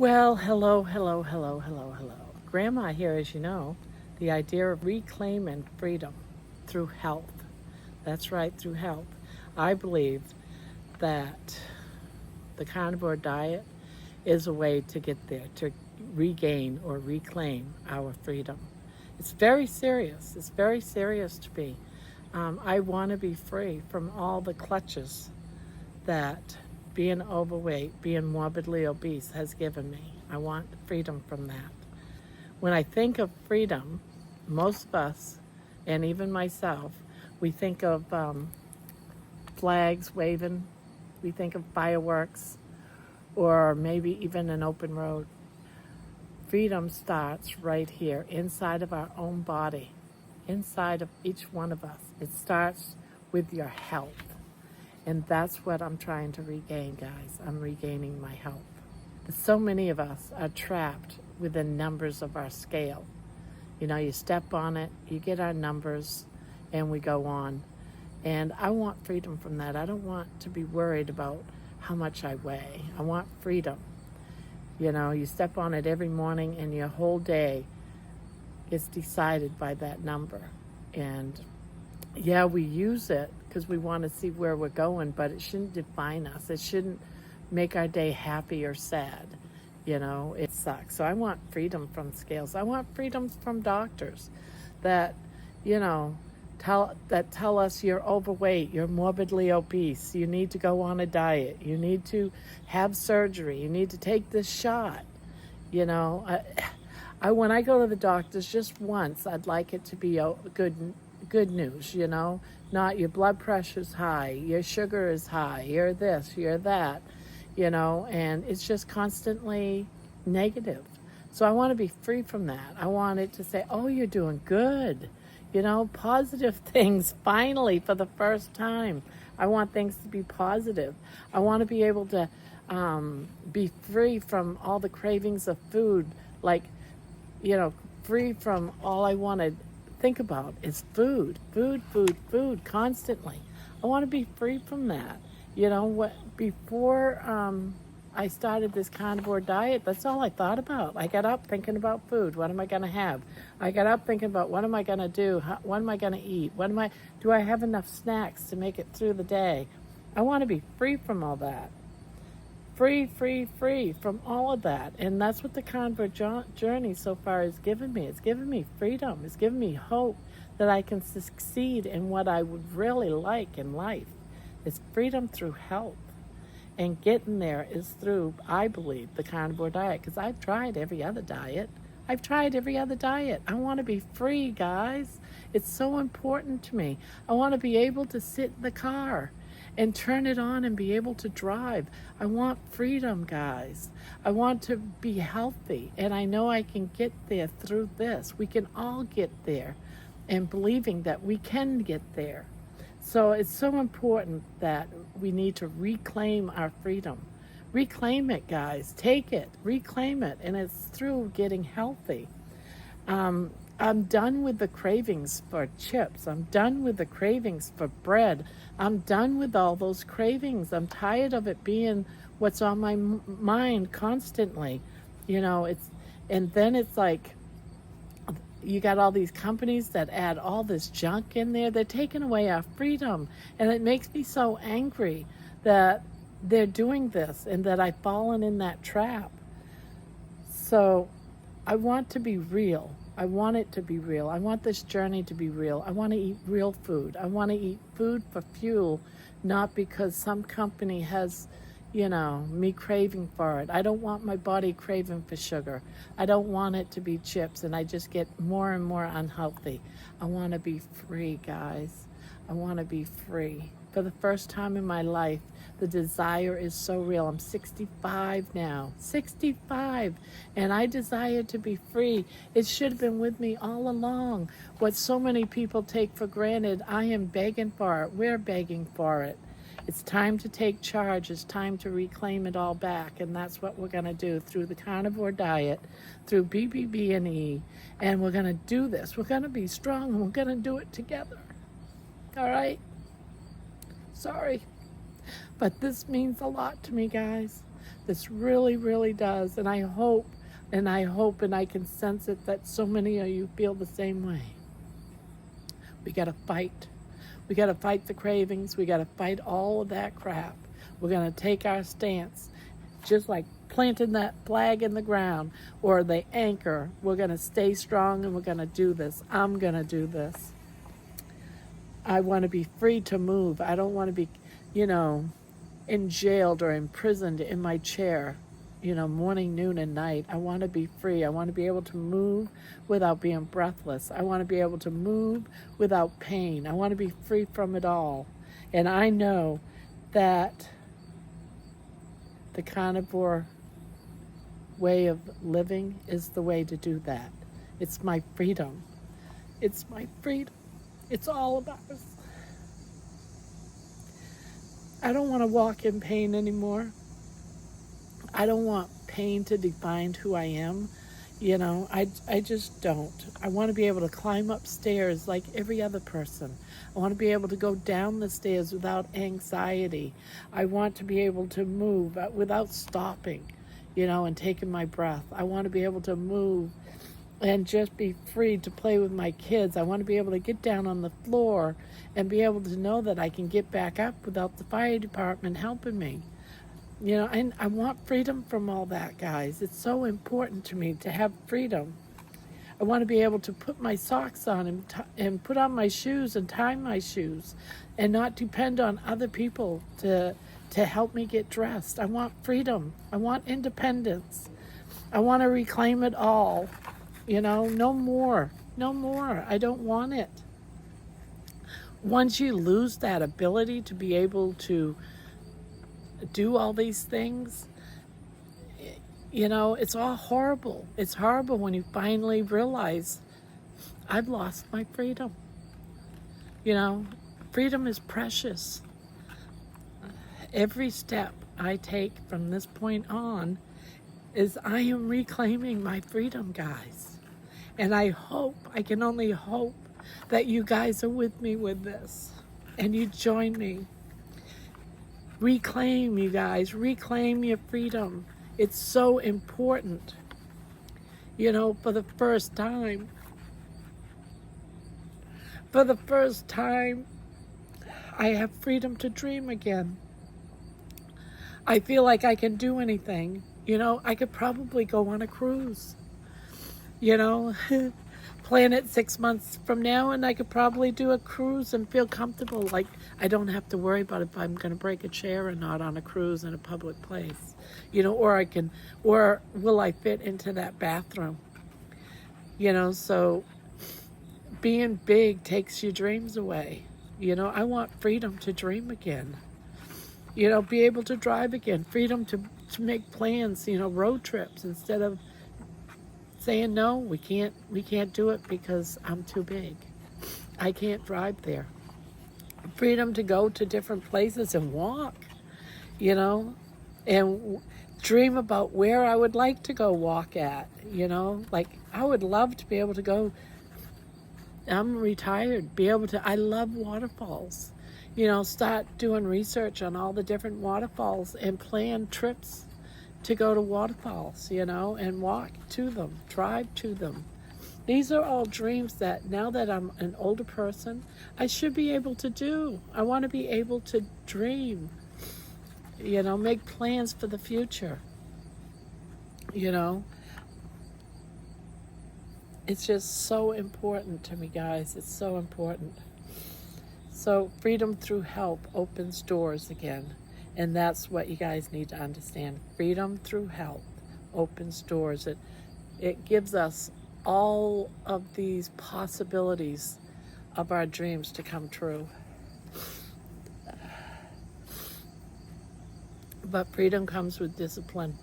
Well, hello. Grandma here, as you know, the idea of reclaiming freedom through health. That's right, through health. I believe that the carnivore diet is a way to get there, to regain or reclaim our freedom. It's very serious. It's very serious to me. I want to be free from all the clutches that being overweight, being morbidly obese has given me. I want freedom from that. When I think of freedom, most of us, and even myself, we think of flags waving, we think of fireworks, or maybe even an open road. Freedom starts right here, inside of our own body, inside of each one of us. It starts with your health. And that's what I'm trying to regain, guys. I'm regaining my health. So many of us are trapped within numbers of our scale. You know, you step on it, you get our numbers, and we go on. And I want freedom from that. I don't want to be worried about how much I weigh. I want freedom. You know, you step on it every morning and your whole day is decided by that number. And yeah, we use it because we want to see where we're going, but it shouldn't define us. It shouldn't make our day happy or sad. You know, it sucks. So I want freedom from scales. I want freedom from doctors that, you know, tell us you're overweight, you're morbidly obese, you need to go on a diet, you need to have surgery, you need to take this shot. You know, when I go to the doctors just once, I'd like it to be good news, you know, not your blood pressure's high, your sugar is high, you're this, you're that, you know, and it's just constantly negative. So I want to be free from that. I want it to say, oh, you're doing good, you know, positive things, finally, for the first time. I want things to be positive. I want to be able to be free from all the cravings of food, like, you know, free from all I want to think about is food constantly. I want to be free from that. You know, before I started this carnivore diet, that's all I thought about. I got up thinking about food. What am I going to have? I got up thinking about what am I going to do? What am I going to eat? Do I have enough snacks to make it through the day? I want to be free from all that. Free from all of that. And that's what the carnivore journey so far has given me. It's given me freedom. It's given me hope that I can succeed in what I would really like in life. It's freedom through health. And getting there is through, I believe, the carnivore diet. Because I've tried every other diet. I want to be free, guys. It's so important to me. I want to be able to sit in the car and turn it on and be able to drive. I want freedom, guys. I want to be healthy, and I know I can get there through this. We can all get there, and believing that we can get there. So it's so important that we need to reclaim our freedom. Reclaim it, guys. Take it, reclaim it, and it's through getting healthy. I'm done with the cravings for chips. I'm done with the cravings for bread. I'm done with all those cravings. I'm tired of it being what's on my mind constantly. You know, and then it's like you got all these companies that add all this junk in there. They're taking away our freedom. And it makes me so angry that they're doing this and that I've fallen in that trap. So I want to be real. I want it to be real. I want this journey to be real. I want to eat real food. I want to eat food for fuel, not because some company has, you know, me craving for it. I don't want my body craving for sugar. I don't want it to be chips and I just get more and more unhealthy. I want to be free, guys. I want to be free. For the first time in my life, the desire is so real. I'm 65 now, 65, and I desire to be free. It should have been with me all along. What so many people take for granted, I am begging for it. We're begging for it. It's time to take charge. It's time to reclaim it all back, and that's what we're going to do through the carnivore diet, through BBBE, and we're going to do this. We're going to be strong, and we're going to do it together. All right? Sorry. But this means a lot to me, guys. This really, really does. And I hope and I can sense it that so many of you feel the same way. We got to fight. We got to fight the cravings. We got to fight all of that crap. We're going to take our stance, just like planting that flag in the ground or the anchor. We're going to stay strong and we're going to do this. I'm going to do this. I want to be free to move. I don't want to be, in jailed or imprisoned in my chair, morning, noon, and night. I want to be free. I want to be able to move without being breathless. I want to be able to move without pain. I want to be free from it all. And I know that the carnivore way of living is the way to do that. It's my freedom. It's my freedom. It's all about us. I don't want to walk in pain anymore. I don't want pain to define who I am. I just don't. I want to be able to climb upstairs like every other person. I want to be able to go down the stairs without anxiety. I want to be able to move without stopping, and taking my breath. I want to be able to move and just be free to play with my kids. I want to be able to get down on the floor and be able to know that I can get back up without the fire department helping me. And I want freedom from all that, guys. It's so important to me to have freedom. I want to be able to put my socks on and put on my shoes and tie my shoes and not depend on other people to help me get dressed. I want freedom. I want independence. I want to reclaim it all. No more. No more. I don't want it. Once you lose that ability to be able to do all these things, it's all horrible. It's horrible when you finally realize I've lost my freedom. Freedom is precious. Every step I take from this point on is I am reclaiming my freedom, guys. And I can only hope that you guys are with me with this and you join me. Reclaim, you guys, reclaim your freedom. It's so important. For the first time, I have freedom to dream again. I feel like I can do anything. I could probably go on a cruise. Plan it 6 months from now and I could probably do a cruise and feel comfortable. Like I don't have to worry about if I'm going to break a chair or not on a cruise in a public place. Or will I fit into that bathroom? So being big takes your dreams away. I want freedom to dream again. Be able to drive again. Freedom to make plans, road trips instead of saying no, we can't do it because I'm too big. I can't drive there. Freedom to go to different places and walk, and dream about where I would like to go walk at, like I would love to be able to go. I'm retired, I love waterfalls, start doing research on all the different waterfalls and plan trips to go to waterfalls, and walk to them, drive to them. These are all dreams that now that I'm an older person, I should be able to do. I want to be able to dream, make plans for the future. It's just so important to me, guys. It's so important. So freedom through help opens doors again. And that's what you guys need to understand. Freedom through help opens doors. It gives us all of these possibilities of our dreams to come true. But freedom comes with discipline.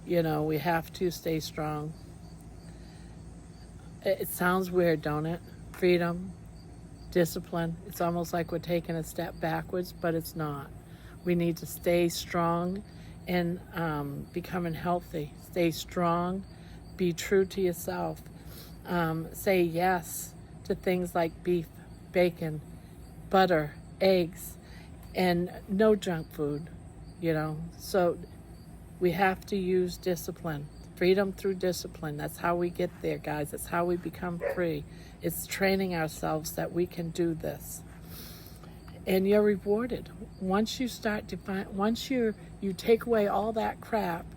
We have to stay strong. It sounds weird, don't it? Freedom, discipline. It's almost like we're taking a step backwards, but it's not. We need to stay strong and becoming healthy. Stay strong. Be true to yourself. Say yes to things like beef, bacon, butter, eggs, and no junk food. So We have to use discipline. Freedom through discipline. That's how we get there, guys. That's how we become free. It's training ourselves that we can do this. And you're rewarded. Once you start to once you take away all that crap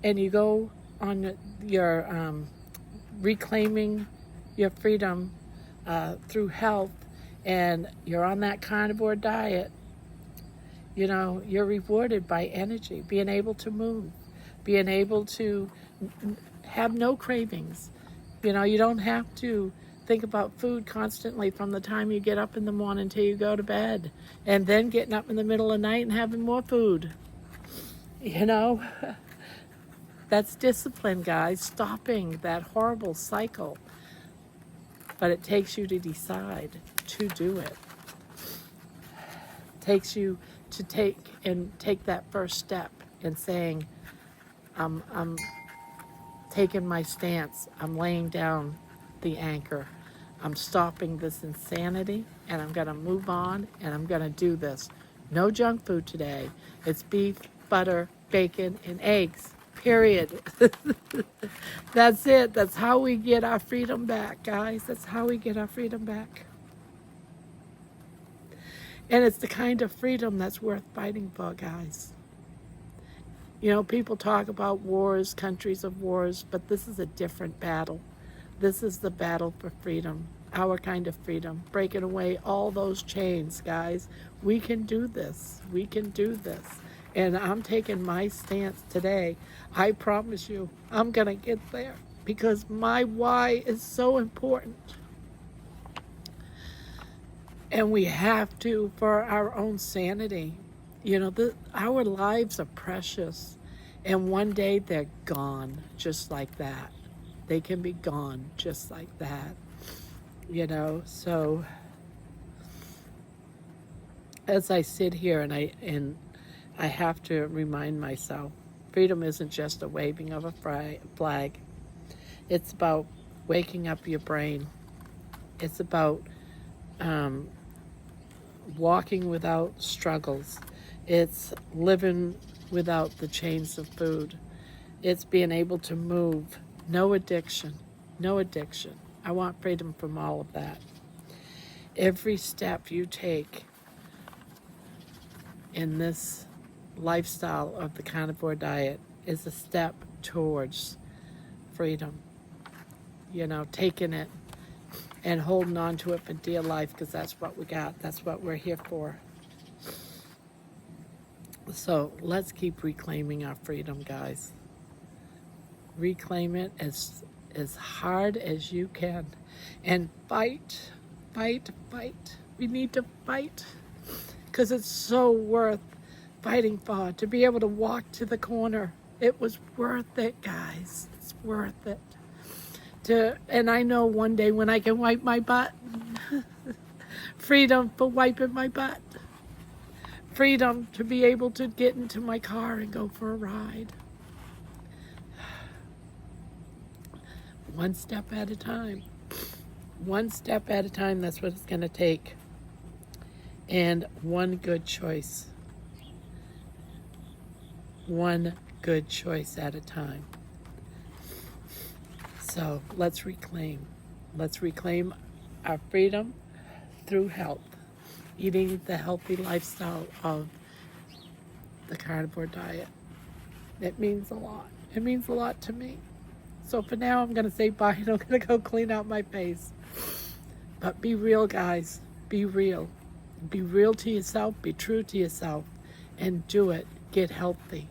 and you go on your reclaiming your freedom through health, and you're on that carnivore diet, you know, you're rewarded by energy, being able to move, being able to have no cravings. You know, you don't have to think about food constantly from the time you get up in the morning till you go to bed, and then getting up in the middle of the night and having more food. You know, that's discipline, guys, stopping that horrible cycle. But it takes you to decide to do it. It takes you to take that first step in saying, I'm taking my stance, I'm laying down the anchor, I'm stopping this insanity, and I'm gonna move on, and I'm gonna do this. No junk food today. It's beef, butter, bacon, and eggs, period. That's it. That's how we get our freedom back, guys. That's how we get our freedom back. And it's the kind of freedom that's worth fighting for, guys. You know, people talk about wars, countries of wars, but this is a different battle. This is the battle for freedom, our kind of freedom, breaking away all those chains, guys. We can do this. We can do this. And I'm taking my stance today. I promise you, I'm going to get there because my why is so important. And we have to, for our own sanity. You know, our lives are precious. And one day they're gone just like that. They can be gone just like that. You know, so as I sit here and I have to remind myself, freedom isn't just a waving of a flag. It's about waking up your brain. It's about walking without struggles. It's living without the chains of food. It's being able to move. No addiction. No addiction. I want freedom from all of that. Every step you take in this lifestyle of the carnivore diet is a step towards freedom. You know, taking it and holding on to it for dear life, because that's what we got. That's what we're here for. So let's keep reclaiming our freedom, guys. Reclaim it as hard as you can. And fight, fight, fight. We need to fight because it's so worth fighting for. To be able to walk to the corner, it was worth it, guys. It's worth it. And I know one day when I can wipe my butt, freedom for wiping my butt, freedom to be able to get into my car and go for a ride. One step at a time. One step at a time, that's what it's going to take. And one good choice. One good choice at a time. So let's reclaim. Let's reclaim our freedom through health. Eating the healthy lifestyle of the carnivore diet. It means a lot. It means a lot to me. So for now, I'm going to say bye, and I'm going to go clean out my face. But be real, guys. Be real. Be real to yourself. Be true to yourself. And do it. Get healthy.